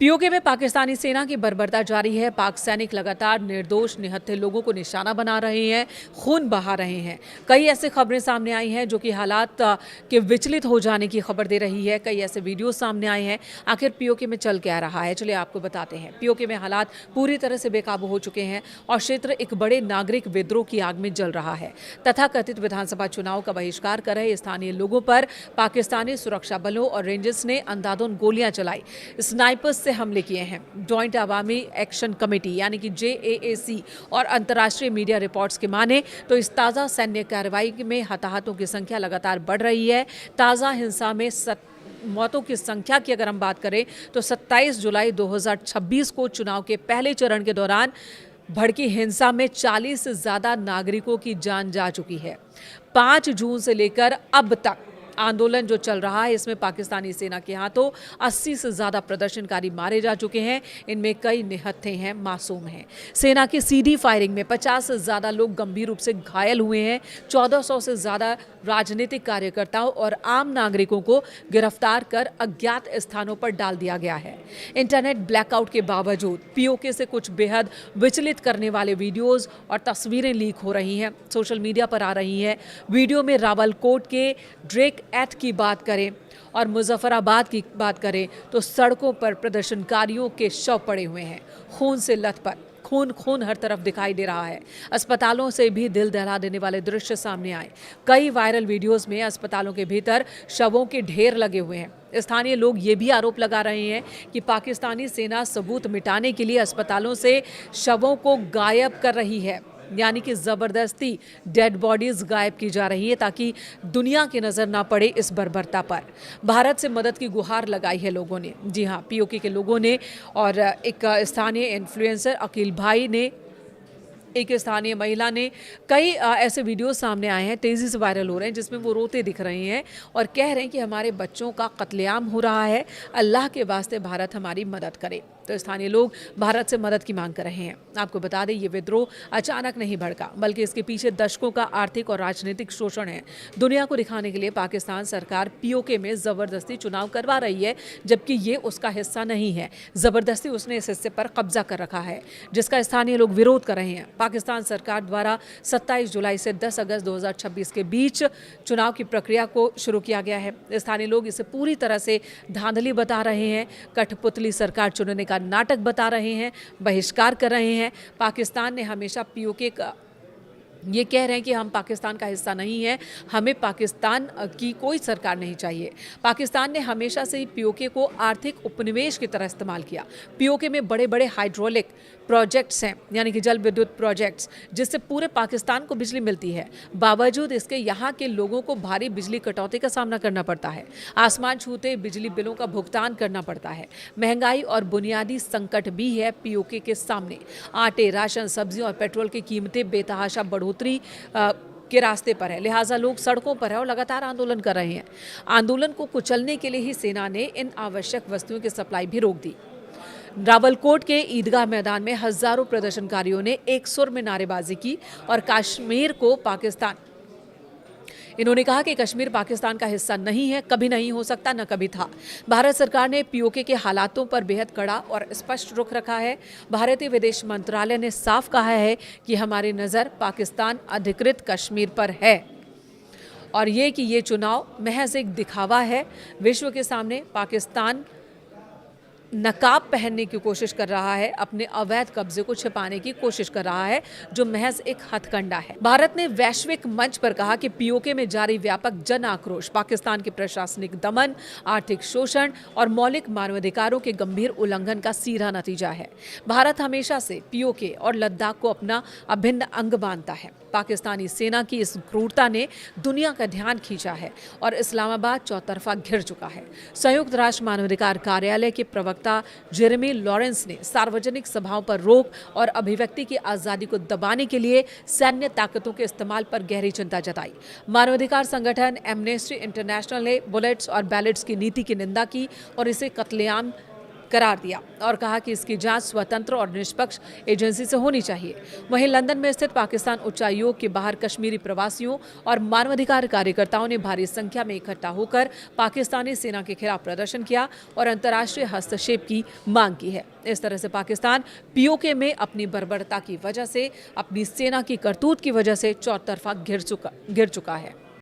PoK में पाकिस्तानी सेना की बर्बरता जारी है। पाक सैनिक लगातार निर्दोष निहत्थे लोगों को निशाना बना रहे हैं, खून बहा रहे हैं। कई ऐसी खबरें सामने आई हैं जो कि हालात के विचलित हो जाने की खबर दे रही है। कई ऐसे वीडियो सामने आए हैं। आखिर पीओके में चल क्या रहा है, चलिए आपको बताते हैं। पीओके में हालात पूरी तरह से बेकाबू हो चुके हैं और क्षेत्र एक बड़े नागरिक विद्रोह की आग में जल रहा है। तथाकथित विधानसभा चुनाव का बहिष्कार कर रहे स्थानीय लोगों पर पाकिस्तानी सुरक्षा बलों और रेंजर्स ने अंधाधुंध गोलियां चलाई, स्नाइपर्स से हमले किए हैं। जॉइंट अवामी एक्शन कमेटी यानी कि JAAC और अंतर्राष्ट्रीय मीडिया रिपोर्ट्स के माने तो इस ताज़ा सैन्य कार्रवाई में हताहतों की संख्या लगातार बढ़ रही है। ताज़ा हिंसा में मौतों की संख्या की अगर हम बात करें तो 27 जुलाई 2026 को चुनाव के पहले चरण के दौरान भड़की हिंसा में 40 से ज़्यादा नागरिकों की जान जा चुकी है। 5 जून से लेकर अब तक आंदोलन जो चल रहा है, इसमें पाकिस्तानी सेना के हाथों 80 से ज़्यादा प्रदर्शनकारी मारे जा चुके हैं। इनमें कई निहत्थे हैं, मासूम हैं। सेना की सीधी फायरिंग में 50 से ज़्यादा लोग गंभीर रूप से घायल हुए हैं। 1400 से ज़्यादा राजनीतिक कार्यकर्ताओं और आम नागरिकों को गिरफ्तार कर अज्ञात स्थानों पर डाल दिया गया है। इंटरनेट ब्लैकआउट के बावजूद पीओके से कुछ बेहद विचलित करने वाले वीडियोज़ और तस्वीरें लीक हो रही हैं, सोशल मीडिया पर आ रही हैं। वीडियो में रावलकोट के ड्रेक एट की बात करें और मुजफ्फराबाद की बात करें तो सड़कों पर प्रदर्शनकारियों के शव पड़े हुए हैं, खून से लथपथ। खून हर तरफ दिखाई दे रहा है। अस्पतालों से भी दिल दहला देने वाले दृश्य सामने आए। कई वायरल वीडियोस में अस्पतालों के भीतर शवों के ढेर लगे हुए हैं। स्थानीय लोग ये भी आरोप लगा रहे हैं कि पाकिस्तानी सेना सबूत मिटाने के लिए अस्पतालों से शवों को गायब कर रही है, यानी कि ज़बरदस्ती डेड बॉडीज़ गायब की जा रही है ताकि दुनिया की नज़र ना पड़े इस बर्बरता पर। भारत से मदद की गुहार लगाई है लोगों ने, जी हाँ, पीओके के लोगों ने। और एक स्थानीय इन्फ्लुएंसर अकील भाई ने, एक स्थानीय महिला ने, कई ऐसे वीडियो सामने आए हैं, तेज़ी से वायरल हो रहे हैं, जिसमें वो रोते दिख रहे हैं और कह रहे हैं कि हमारे बच्चों का कत्लेआम हो रहा है, अल्लाह के वास्ते भारत हमारी मदद करे। तो स्थानीय लोग भारत से मदद की मांग कर रहे हैं। आपको बता दें, ये विद्रोह अचानक नहीं भड़का, बल्कि इसके पीछे दशकों का आर्थिक और राजनीतिक शोषण है। दुनिया को दिखाने के लिए पाकिस्तान सरकार पीओके में ज़बरदस्ती चुनाव करवा रही है, जबकि ये उसका हिस्सा नहीं है। ज़बरदस्ती उसने इस हिस्से पर कब्जा कर रखा है, जिसका स्थानीय लोग विरोध कर रहे हैं। पाकिस्तान सरकार द्वारा 27 जुलाई से 10 अगस्त 2026 के बीच चुनाव की प्रक्रिया को शुरू किया गया है। स्थानीय लोग इसे पूरी तरह से धांधली बता रहे हैं, कठपुतली सरकार चुनने का नाटक बता रहे हैं, बहिष्कार कर रहे हैं। पाकिस्तान ने हमेशा पीओके का ये कह रहे हैं कि हम पाकिस्तान का हिस्सा नहीं है, हमें पाकिस्तान की कोई सरकार नहीं चाहिए। पाकिस्तान ने हमेशा से ही पीओके को आर्थिक उपनिवेश की तरह इस्तेमाल किया। पीओके में बड़े बड़े हाइड्रोलिक प्रोजेक्ट्स हैं, यानी कि जल विद्युत प्रोजेक्ट्स, जिससे पूरे पाकिस्तान को बिजली मिलती है। बावजूद इसके यहाँ के लोगों को भारी बिजली कटौती का सामना करना पड़ता है। आसमान छूते बिजली बिलों का भुगतान करना पड़ता है। महंगाई और बुनियादी संकट भी है पीओके के सामने। आटे, राशन, सब्जी और पेट्रोल की कीमतें बेतहाशा बढ़ोतरी के रास्ते पर है, लिहाजा लोग सड़कों पर है और लगातार आंदोलन कर रहे हैं। आंदोलन को कुचलने के लिए ही सेना ने इन आवश्यक वस्तुओं की सप्लाई भी रोक दी। रावलकोट के ईदगाह मैदान में हजारों प्रदर्शनकारियों ने एक सुर में नारेबाजी की और कश्मीर को पाकिस्तान, इन्होंने कहा कि कश्मीर पाकिस्तान का हिस्सा नहीं है, कभी नहीं हो सकता, न कभी था। भारत सरकार ने पीओके के हालातों पर बेहद कड़ा और स्पष्ट रुख रखा है। भारतीय विदेश मंत्रालय ने साफ कहा है कि हमारी नज़र पाकिस्तान अधिकृत कश्मीर पर है और ये कि ये चुनाव महज एक दिखावा है। विश्व के सामने पाकिस्तान नकाब पहनने की कोशिश कर रहा है, अपने अवैध कब्जे को छिपाने की कोशिश कर रहा है, जो महज एक हथकंडा है। भारत ने वैश्विक मंच पर कहा कि पीओके में जारी व्यापक जन आक्रोश पाकिस्तान के प्रशासनिक दमन, आर्थिक शोषण और मौलिक मानवाधिकारों के गंभीर उल्लंघन का सीधा नतीजा है। भारत हमेशा से पीओके और लद्दाख को अपना अभिन्न अंग मानता है। पाकिस्तानी सेना की इस क्रूरता ने दुनिया का ध्यान खींचा है और इस्लामाबाद चौतरफा घिर चुका है। संयुक्त राष्ट्र मानवाधिकार कार्यालय के प्रवक्ता जेरेमी लॉरेंस ने सार्वजनिक सभाओं पर रोक और अभिव्यक्ति की आज़ादी को दबाने के लिए सैन्य ताकतों के इस्तेमाल पर गहरी चिंता जताई। मानवाधिकार संगठन एमनेस्टी इंटरनेशनल ने बुलेट्स और बैलेट्स की नीति की निंदा की और इसे कत्लेआम करार दिया और कहा कि इसकी जांच स्वतंत्र और निष्पक्ष एजेंसी से होनी चाहिए। वहीं लंदन में स्थित पाकिस्तान उच्चायोग के बाहर कश्मीरी प्रवासियों और मानवाधिकार कार्यकर्ताओं ने भारी संख्या में इकट्ठा होकर पाकिस्तानी सेना के खिलाफ प्रदर्शन किया और अंतर्राष्ट्रीय हस्तक्षेप की मांग की है। इस तरह से पाकिस्तान पीओके में अपनी बर्बरता की वजह से, अपनी सेना की करतूत की वजह से चौतरफा घिर चुका है।